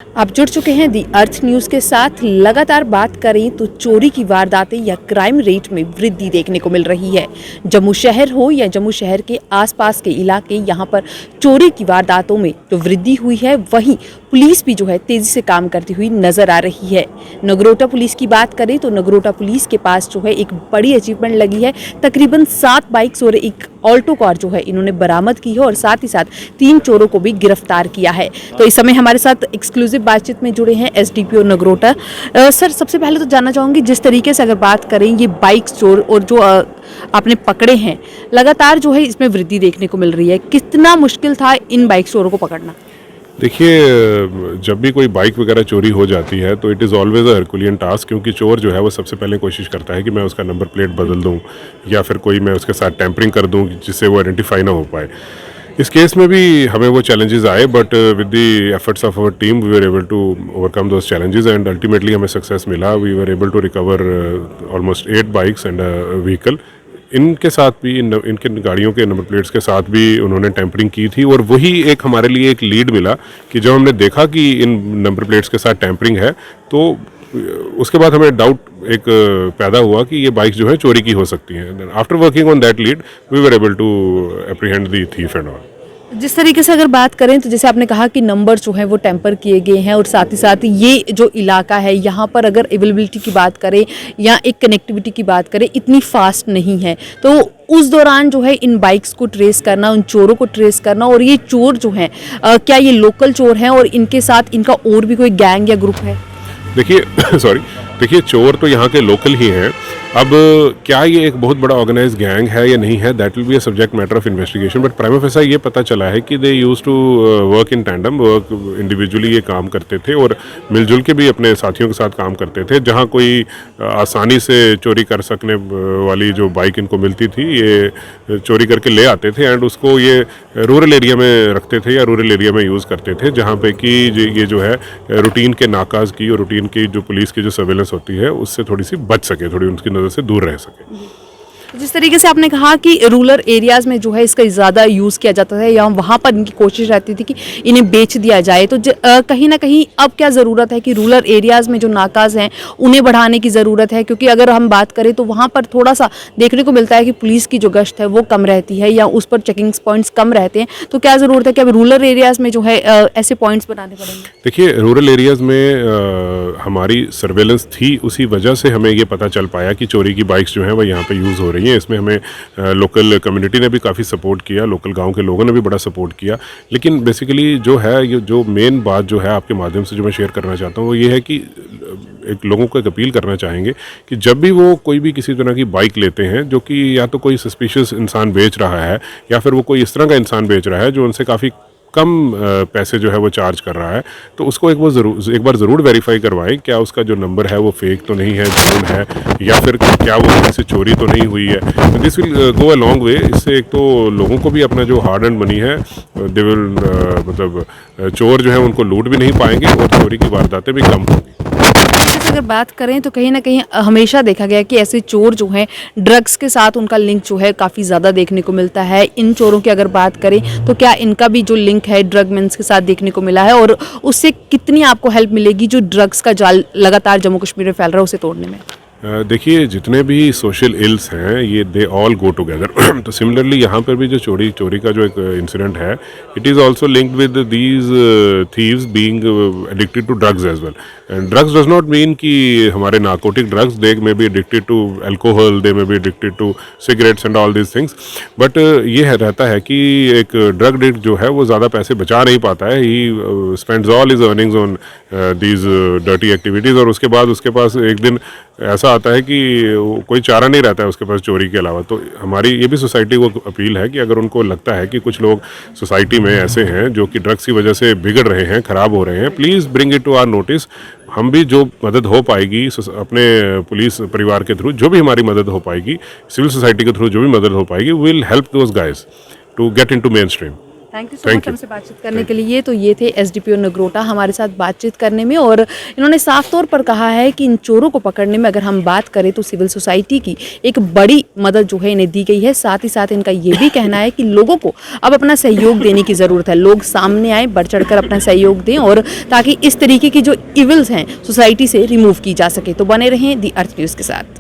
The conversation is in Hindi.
आप जुड़ चुके हैं दी अर्थ न्यूज़ के साथ। लगातार बात करें तो चोरी की वारदातें या क्राइम रेट में वृद्धि देखने को मिल रही है। जम्मू शहर हो या जम्मू शहर के आसपास के इलाके, यहां पर चोरी की वारदातों में तो वृद्धि हुई है, वहीं पुलिस भी जो है तेजी से काम करती हुई नजर आ रही है। नगरोटा पुलिस की बात करें तो नगरोटा पुलिस के पास जो है एक बड़ी अचीवमेंट लगी है। तकरीबन 7 बाइक्स और एक ऑल्टो कार जो है इन्होंने बरामद की है और साथ ही साथ 3 चोरों को भी गिरफ्तार किया है। तो इस समय हमारे साथ एक्सक्लूसिव बातचीत में जुड़े हैं एसडीपीओ नगरोटा। सर, सबसे पहले तो जानना चाहूंगी, जिस तरीके से अगर बात करें ये बाइक चोर और जो आपने पकड़े हैं, लगातार जो है इसमें वृद्धि देखने को मिल रही है। कितना मुश्किल था इन बाइक चोरों को पकड़ना? देखिए, जब भी कोई बाइक वगैरह चोरी हो जाती है तो it is always a herculean task, क्योंकि चोर जो है वो सबसे पहले कोशिश करता है कि मैं उसका नंबर प्लेट बदल दूं या फिर कोई मैं उसके साथ टैंपरिंग कर दूं जिससे वो आइडेंटिफाई ना हो पाए। इस केस में भी हमें वो चैलेंजेस आए, but with the efforts of our team we were able to overcome those challenges and ultimately हमें सक्सेस मिला। We were able to recover almost 8 bikes and vehicle. इनके साथ भी इनके गाड़ियों के नंबर प्लेट्स के साथ भी उन्होंने टैंपरिंग की थी, और वही एक हमारे लिए एक लीड मिला कि जब हमने देखा कि इन नंबर प्लेट्स के साथ टैंपरिंग है तो उसके बाद हमें डाउट एक पैदा हुआ कि ये बाइक्स जो है चोरी की हो सकती हैं। After working on that lead we were able to apprehend the thief and all. जिस तरीके से अगर बात करें तो जैसे आपने कहा कि नंबर जो है वो टेम्पर किए गए हैं और साथ ही साथ ये जो इलाका है यहाँ पर अगर अवेलेबिलिटी की बात करें या एक कनेक्टिविटी की बात करें, इतनी फास्ट नहीं है। तो उस दौरान जो है इन बाइक्स को ट्रेस करना, उन चोरों को ट्रेस करना, और ये चोर जो हैं क्या ये लोकल चोर हैं और इनके साथ इनका और भी कोई गैंग या ग्रुप है? देखिए देखिए, चोर तो यहाँ के लोकल ही हैं। अब क्या ये एक बहुत बड़ा ऑर्गेनाइज गैंग है या नहीं है, that will be a subject matter of investigation, but prima facie ये पता चला है कि they used to work in tandem, work individually ये काम करते थे और मिलजुल के भी अपने साथियों के साथ काम करते थे। जहाँ कोई आसानी से चोरी कर सकने वाली जो बाइक इनको मिलती थी, ये चोरी करके ले आते थे एंड उसको ये रूरल एरिया में रखते थे या रूरल एरिया में यूज़ करते थे, जहाँ पे कि ये जो है रूटीन के नाकाज की और रूटीन की जो पुलिस की जो सर्वेलेंस होती है उससे थोड़ी सी बच सके, थोड़ी उनकी नज़र से दूर रह सके। जिस तरीके से आपने कहा कि रूरल एरियाज में जो है इसका ज़्यादा यूज़ किया जाता है या वहाँ पर इनकी कोशिश रहती थी कि इन्हें बेच दिया जाए, तो कहीं ना कहीं अब क्या ज़रूरत है कि रूरल एरियाज़ में जो नाकाज हैं उन्हें बढ़ाने की ज़रूरत है? क्योंकि अगर हम बात करें तो वहाँ पर थोड़ा सा देखने को मिलता है कि पुलिस की जो गश्त है वो कम रहती है या उस पर चेकिंग पॉइंट्स कम रहते हैं। तो क्या ज़रूरत है कि अब रूरल एरियाज़ में जो है ऐसे पॉइंट्स बनाने पड़ेंगे? देखिए, रूरल एरियाज़ में हमारी सर्वेलेंस थी, उसी वजह से हमें ये पता चल पाया कि चोरी की बाइक्स जो हैं वो यहाँ पे यूज़ हो रही हैं। इसमें हमें लोकल कम्युनिटी ने भी काफ़ी सपोर्ट किया, लोकल गांव के लोगों ने भी बड़ा सपोर्ट किया। लेकिन बेसिकली जो है, ये जो मेन बात जो है आपके माध्यम से जो मैं शेयर करना चाहता हूँ वो ये है कि एक लोगों को एक अपील करना चाहेंगे कि जब भी वो कोई भी किसी तरह की बाइक लेते हैं जो कि या तो कोई सस्पिशियस इंसान बेच रहा है या फिर वो कोई इस तरह का इंसान बेच रहा है जो उनसे काफ़ी कम पैसे जो है वो चार्ज कर रहा है, तो उसको एक बार ज़रूर वेरीफाई करवाएं क्या उसका जो नंबर है वो फेक तो नहीं है, जेन्युइन है, या फिर क्या वो कहीं से चोरी तो नहीं हुई है। This will go a long way. इससे एक तो लोगों को भी अपना जो हार्ड एंड मनी है दे विल मतलब चोर जो है उनको लूट भी नहीं पाएंगे और चोरी की वारदातें भी कम होंगी। अगर बात करें तो कहीं ना कहीं हमेशा देखा गया कि ऐसे चोर जो हैं ड्रग्स के साथ उनका लिंक जो है काफ़ी ज़्यादा देखने को मिलता है। इन चोरों की अगर बात करें तो क्या इनका भी जो लिंक है ड्रग मेन्स के साथ देखने को मिला है, और उससे कितनी आपको हेल्प मिलेगी जो ड्रग्स का जाल लगातार जम्मू कश्मीर में फैल रहा है उसे तोड़ने में? देखिए, जितने भी सोशल इल्स हैं ये दे ऑल गो टुगेदर। तो सिमिलरली यहाँ पर भी जो चोरी का जो एक इंसिडेंट है, it is also linked with these thieves being addicted to drugs as well. And drugs does not mean कि हमारे narcotic drugs, they may be addicted to alcohol, they may be addicted to cigarettes and all these things. But ये रहता है कि एक ड्रग एडिक्ट जो है वो ज़्यादा पैसे बचा नहीं पाता है, he spends all his earnings on these dirty activities, और उसके बाद उसके पास एक दिन ऐसा आता है कि कोई चारा नहीं रहता है उसके पास चोरी के अलावा। तो हमारी ये भी सोसाइटी को अपील है कि अगर उनको लगता है कि कुछ लोग सोसाइटी में ऐसे हैं जो कि ड्रग्स की वजह से बिगड़ रहे हैं, ख़राब हो रहे हैं, please bring it to our notice. हम भी जो मदद हो पाएगी अपने पुलिस परिवार के थ्रू, जो भी हमारी मदद हो पाएगी, सिविल सोसाइटी के थ्रू जो भी मदद हो पाएगी, will help those guys to get into main stream. Thank you so Thank much you. हमसे बातचीत करने के लिए। तो ये थे एसडीपीओ नगरोटा हमारे साथ बातचीत करने में, और इन्होंने साफ तौर पर कहा है कि इन चोरों को पकड़ने में अगर हम बात करें तो सिविल सोसाइटी की एक बड़ी मदद जो है इन्हें दी गई है। साथ ही साथ इनका ये भी कहना है कि लोगों को अब अपना सहयोग देने की ज़रूरत है। लोग सामने आए, बढ़ चढ़कर अपना सहयोग दें, और ताकि इस तरीके की जो इविल्स हैं सोसाइटी से रिमूव की जा सके। तो बने रहें दी अर्थ न्यूज़ के साथ।